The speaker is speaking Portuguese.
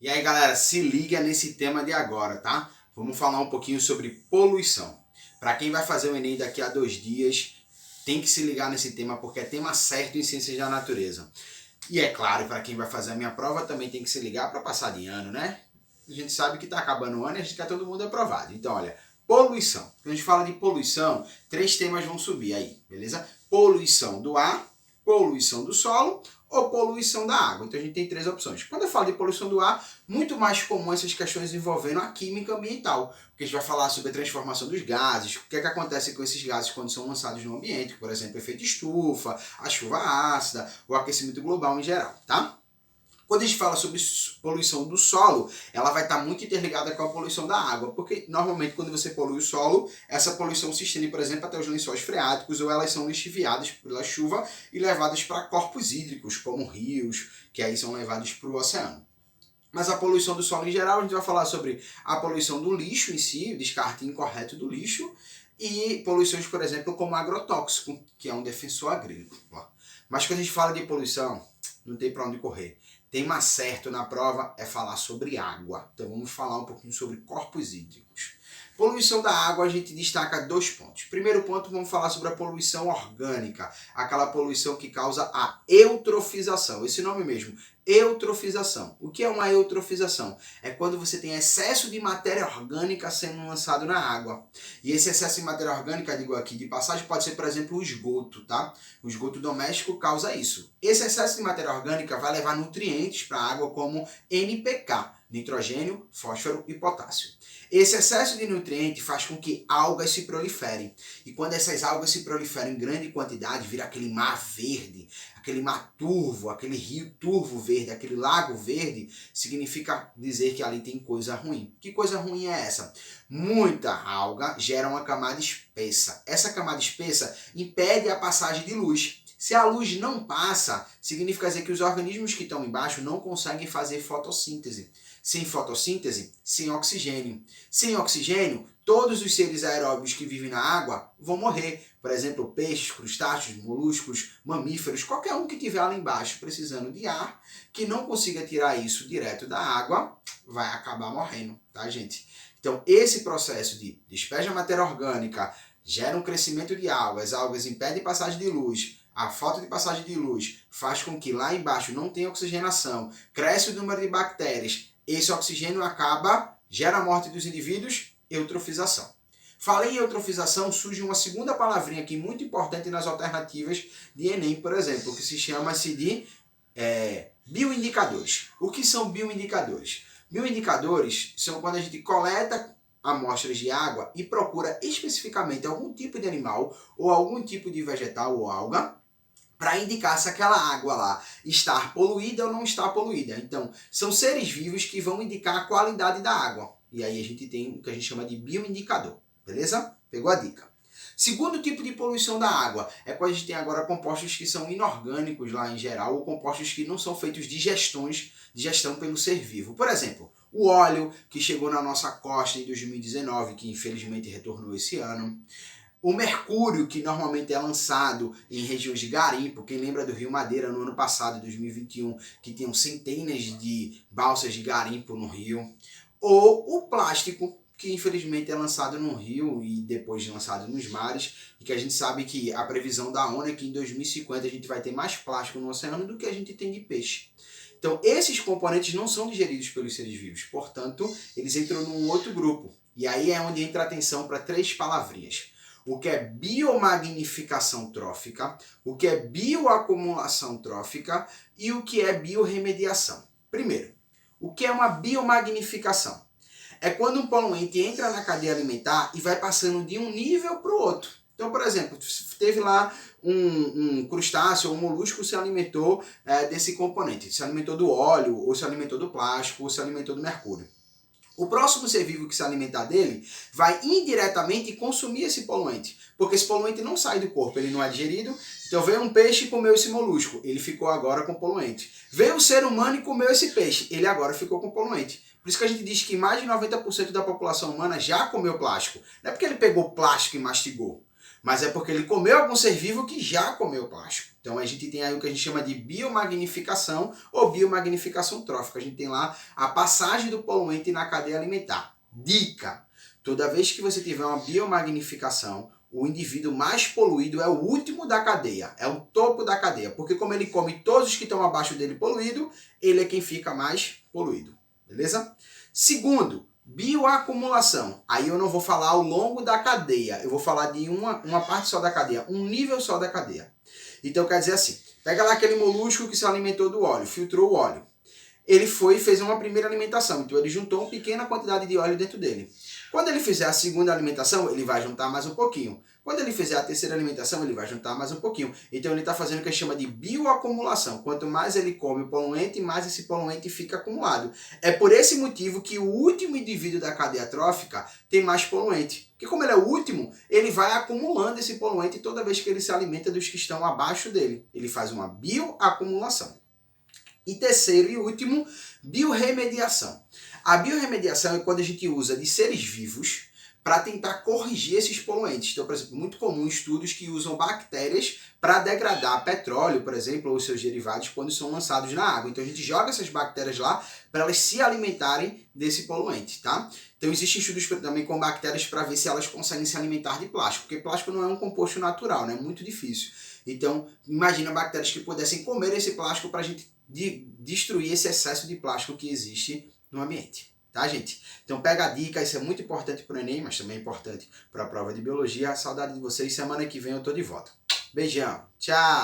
E aí, galera, se liga nesse tema de agora, tá? Vamos falar um pouquinho sobre poluição. Para quem vai fazer o Enem daqui a 2 dias, tem que se ligar nesse tema porque é tema certo em ciências da natureza. E é claro, para quem vai fazer a minha prova também tem que se ligar para passar de ano, né? A gente sabe que está acabando o ano e a gente quer todo mundo aprovado. Então, olha, poluição. Quando a gente fala de poluição, 3 temas vão subir aí, beleza? Poluição do ar, poluição do solo ou poluição da água. Então a gente tem 3 opções. Quando eu falo de poluição do ar, muito mais comum essas questões envolvendo a química ambiental, porque a gente vai falar sobre a transformação dos gases, o que é que acontece com esses gases quando são lançados no ambiente, por exemplo, efeito estufa, a chuva ácida, o aquecimento global em geral, tá? Quando a gente fala sobre poluição do solo, ela vai estar muito interligada com a poluição da água, porque normalmente quando você polui o solo, essa poluição se estende, por exemplo, até os lençóis freáticos, ou elas são lixiviadas pela chuva e levadas para corpos hídricos, como rios, que aí são levados para o oceano. Mas a poluição do solo em geral, a gente vai falar sobre a poluição do lixo em si, o descarte incorreto do lixo, e poluições, por exemplo, como agrotóxico, que é um defensor agrícola. Mas quando a gente fala de poluição, não tem para onde correr. Tema certo na prova é falar sobre água. Então vamos falar um pouquinho sobre corpos hídricos. Poluição da água, a gente destaca 2 pontos. Primeiro ponto, vamos falar sobre a poluição orgânica, aquela poluição que causa a eutrofização. Esse nome mesmo, eutrofização. O que é uma eutrofização? É quando você tem excesso de matéria orgânica sendo lançado na água. E esse excesso de matéria orgânica, digo aqui de passagem, pode ser, por exemplo, o esgoto, tá? O esgoto doméstico causa isso. Esse excesso de matéria orgânica vai levar nutrientes para a água como NPK, nitrogênio, fósforo e potássio. Esse excesso de nutriente faz com que algas se proliferem. E quando essas algas se proliferam em grande quantidade, vira aquele mar verde, aquele mar turvo, aquele rio turvo verde, aquele lago verde, significa dizer que ali tem coisa ruim. Que coisa ruim é essa? Muita alga gera uma camada espessa. Essa camada espessa impede a passagem de luz. Se a luz não passa, significa dizer que os organismos que estão embaixo não conseguem fazer fotossíntese. Sem fotossíntese, sem oxigênio. Sem oxigênio, todos os seres aeróbios que vivem na água vão morrer. Por exemplo, peixes, crustáceos, moluscos, mamíferos, qualquer um que estiver lá embaixo precisando de ar, que não consiga tirar isso direto da água, vai acabar morrendo, tá, gente? Então, esse processo de despeja matéria orgânica, gera um crescimento de algas, as algas impedem passagem de luz, a falta de passagem de luz faz com que lá embaixo não tenha oxigenação, cresce o número de bactérias, esse oxigênio acaba, gera a morte dos indivíduos, eutrofização. Falei em eutrofização, surge uma segunda palavrinha aqui muito importante nas alternativas de Enem, por exemplo, que se chama-se de bioindicadores. O que são bioindicadores? Bioindicadores são quando a gente coleta amostras de água e procura especificamente algum tipo de animal ou algum tipo de vegetal ou alga para indicar se aquela água lá está poluída ou não está poluída. Então, são seres vivos que vão indicar a qualidade da água. E aí a gente tem o que a gente chama de bioindicador. Beleza? Pegou a dica? Segundo tipo de poluição da água é quando a gente tem agora compostos que são inorgânicos lá em geral, ou compostos que não são feitos de gestão pelo ser vivo. Por exemplo, o óleo que chegou na nossa costa em 2019, que infelizmente retornou esse ano. O mercúrio, que normalmente é lançado em regiões de garimpo, quem lembra do Rio Madeira no ano passado, 2021, que tinham centenas de balsas de garimpo no rio. Ou o plástico, que infelizmente é lançado no rio e depois lançado nos mares, e que a gente sabe que a previsão da ONU é que em 2050 a gente vai ter mais plástico no oceano do que a gente tem de peixe. Então, esses componentes não são digeridos pelos seres vivos, portanto, eles entram num outro grupo. E aí é onde entra a atenção para 3 palavrinhas. O que é biomagnificação trófica, o que é bioacumulação trófica e o que é biorremediação. Primeiro, o que é uma biomagnificação? É quando um poluente entra na cadeia alimentar e vai passando de um nível para o outro. Então, por exemplo, teve lá um crustáceo ou um molusco se alimentou desse componente, se alimentou do óleo, ou se alimentou do plástico, ou se alimentou do mercúrio. O próximo ser vivo que se alimentar dele vai indiretamente consumir esse poluente, porque esse poluente não sai do corpo, ele não é digerido. Então veio um peixe e comeu esse molusco, ele ficou agora com poluente. Veio o ser humano e comeu esse peixe, ele agora ficou com poluente. Por isso que a gente diz que mais de 90% da população humana já comeu plástico. Não é porque ele pegou plástico e mastigou, mas é porque ele comeu algum ser vivo que já comeu plástico. Então a gente tem aí o que a gente chama de biomagnificação ou biomagnificação trófica. A gente tem lá a passagem do poluente na cadeia alimentar. Dica! Toda vez que você tiver uma biomagnificação, o indivíduo mais poluído é o último da cadeia, é o topo da cadeia, porque como ele come todos os que estão abaixo dele poluído, ele é quem fica mais poluído, beleza? Segundo, bioacumulação. Aí eu não vou falar ao longo da cadeia, eu vou falar de uma parte só da cadeia, um nível só da cadeia. Então quer dizer assim, pega lá aquele molusco que se alimentou do óleo, filtrou o óleo. Ele foi e fez uma primeira alimentação, então ele juntou uma pequena quantidade de óleo dentro dele. Quando ele fizer a segunda alimentação, ele vai juntar mais um pouquinho. Quando ele fizer a terceira alimentação, ele vai juntar mais um pouquinho. Então ele está fazendo o que a gente chama de bioacumulação. Quanto mais ele come o poluente, mais esse poluente fica acumulado. É por esse motivo que o último indivíduo da cadeia trófica tem mais poluente. Porque como ele é o último, ele vai acumulando esse poluente toda vez que ele se alimenta dos que estão abaixo dele. Ele faz uma bioacumulação. E terceiro e último, biorremediação. A biorremediação é quando a gente usa de seres vivos para tentar corrigir esses poluentes. Então, por exemplo, muito comum estudos que usam bactérias para degradar petróleo, por exemplo, ou seus derivados quando são lançados na água. Então a gente joga essas bactérias lá para elas se alimentarem desse poluente, tá? Então existem estudos também com bactérias para ver se elas conseguem se alimentar de plástico, porque plástico não é um composto natural, né? É muito difícil. Então, imagina bactérias que pudessem comer esse plástico para a gente destruir esse excesso de plástico que existe no ambiente. Tá, gente? Então pega a dica, isso é muito importante para o Enem, mas também é importante para a prova de biologia. Saudade de vocês, semana que vem eu tô de volta. Beijão, tchau!